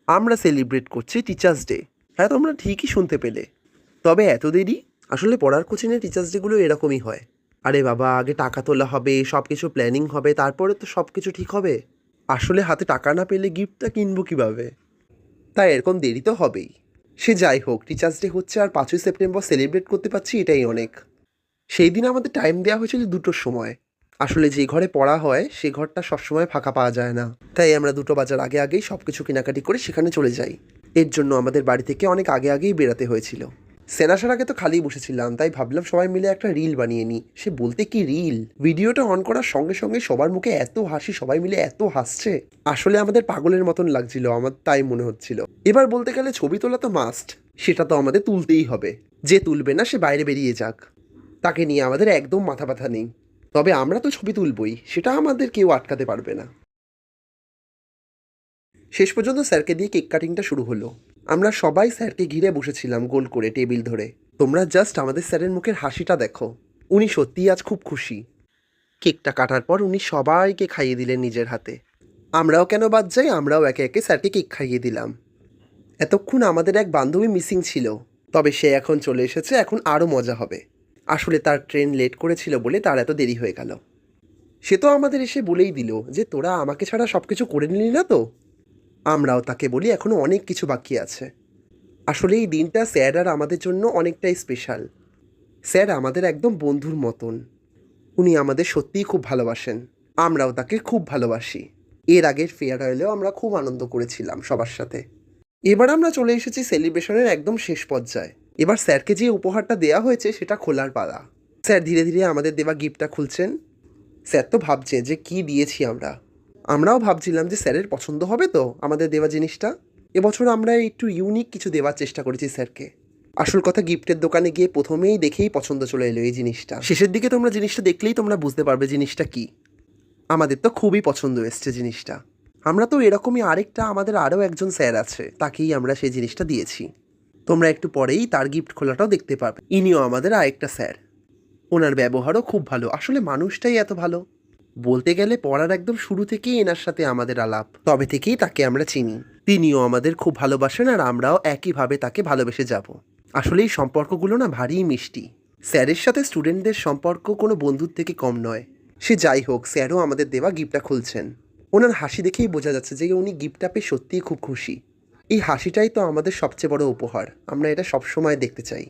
আমরা সেলিব্রেট করছি teachers day. হ্যাঁ, তোমরা ঠিকই শুনতে পেলে। তবে এত দেরি? আসলে পড়ার কোচিংয়ে টিচার্স ডেগুলো এরকমই হয়। আরে বাবা, আগে টাকা তোলা হবে, সব কিছু প্ল্যানিং হবে, তারপরে তো সব কিছু ঠিক হবে। আসলে হাতে টাকা না পেলে গিফটটা কিনবো কীভাবে? তাই এরকম দেরি তো হবেই। সে যাই হোক, টিচার্স ডে হচ্ছে আর 5ই সেপ্টেম্বর সেলিব্রেট করতে পারছি, এটাই অনেক। সেই দিন আমাদের টাইম দেওয়া হয়েছিল 2টোর সময়। আসলে যে ঘরে পড়া হয় সে ঘরটা সবসময় ফাঁকা পাওয়া যায় না, তাই আমরা 2টো বাজার আগে আগেই সব কিছু কেনাকাটি করে সেখানে চলে যাই। এর জন্য আমাদের বাড়ি থেকে অনেক আগে আগেই বেরাতে হয়েছিল। সেনাসার আগে তো খালিই বসেছিলাম, তাই ভাবলাম সবাই মিলে একটা রিল বানিয়ে নিই। সে বলতে কি রিল, ভিডিওটা অন করার সঙ্গে সঙ্গে সবার মুখে এত হাসি, সবাই মিলে এত হাসছে, আসলে আমাদের পাগলের মতন লাগছিল আমার, তাই মনে হচ্ছিল। এবার বলতে গেলে ছবি তোলা তো মাস্ট, সেটা তো আমাদের তুলতেই হবে। যে তুলবে না সে বাইরে বেরিয়ে যাক, তাকে নিয়ে আমাদের একদম মাথা ব্যথা নেই। তবে আমরা তো ছবি তুলবই, সেটা আমাদের কেউ আটকাতে পারবে না। শেষ পর্যন্ত স্যারকে দিয়ে কেক কাটিংটা শুরু হলো। আমরা সবাই স্যারকে ঘিরে বসেছিলাম গোল করে টেবিল ধরে। তোমরা জাস্ট আমাদের স্যারের মুখের হাসিটা দেখো, উনি সত্যিই আজ খুব খুশি। কেকটা কাটার পর উনি সবাইকে খাইয়ে দিলেন নিজের হাতে। আমরাও কেন বাদ যাই, আমরাও একে একে স্যারকে কেক খাইয়ে দিলাম। এতক্ষণ আমাদের এক বান্ধবী মিসিং ছিল, তবে সে এখন চলে এসেছে, এখন আরও মজা হবে। আসলে তার ট্রেন লেট করেছিল বলে তার এত দেরি হয়ে গেল। সে তো আমাদের এসে বলেই দিল যে তোরা আমাকে ছাড়া সব কিছু করে নিলি না তো। আমরাও তাকে বলি এখনও অনেক কিছু বাকি আছে। আসলে এই দিনটা স্যার আর আমাদের জন্য অনেকটাই স্পেশাল। স্যার আমাদের একদম বন্ধুর মতন। উনি আমাদের সত্যিই খুব ভালোবাসেন, আমরাও তাকে খুব ভালোবাসি। এর আগের ফেয়ারওয়েলেও আমরা খুব আনন্দ করেছিলাম সবার সাথে। এবার আমরা চলে এসেছি সেলিব্রেশনের একদম শেষ পর্যায়ে। এবার স্যারকে যে উপহারটা দেওয়া হয়েছে সেটা খোলার পালা। স্যার ধীরে ধীরে আমাদের দেওয়া গিফটটা খুলছেন। স্যার তো ভাবছে যে কি দিয়েছি আমরা। আমরাও ভাবছিলাম যে স্যারের পছন্দ হবে তো আমাদের দেওয়া জিনিসটা। এবছর আমরা একটু ইউনিক কিছু দেওয়ার চেষ্টা করেছি স্যারকে। আসল কথা, গিফটের দোকানে গিয়ে প্রথমেই দেখেই পছন্দ চলে এলো এই জিনিসটা। শেষের দিকে তোমরা জিনিসটা দেখলেই তোমরা বুঝতে পারবে জিনিসটা কি। আমাদের তো খুবই পছন্দ এসছে জিনিসটা। আমরা তো এরকমই আরেকটা, আমাদের আরও একজন স্যার আছে, তাকেই আমরা সেই জিনিসটা দিয়েছি। তোমরা একটু পরেই তার গিফট খোলাটাও দেখতে পাবে। ইনিও আমাদের আরেকটা স্যার। ওনার ব্যবহারও খুব ভালো, আসলে মানুষটাই এত ভালো। বলতে গেলে পড়ার একদম শুরু থেকেই এনার সাথে আমাদের আলাপ, তবে থেকেই তাকে আমরা চিনি। তিনিও আমাদের খুব ভালোবাসেন আর আমরাও একইভাবে তাকে ভালোবেসে যাব। আসলে এই সম্পর্কগুলো না ভারী মিষ্টি। স্যারের সাথে স্টুডেন্টদের সম্পর্ক কোনো বন্ধুর থেকে কম নয়। সে যাই হোক, স্যারও আমাদের দেওয়া গিফটটা খুলছেন। ওনার হাসি দেখেই বোঝা যাচ্ছে যে উনি গিফটটা পেয়ে সত্যিই খুব খুশি। এই হাসিটাই তো আমাদের সবচেয়ে বড় উপহার, আমরা এটা সবসময় দেখতে চাই।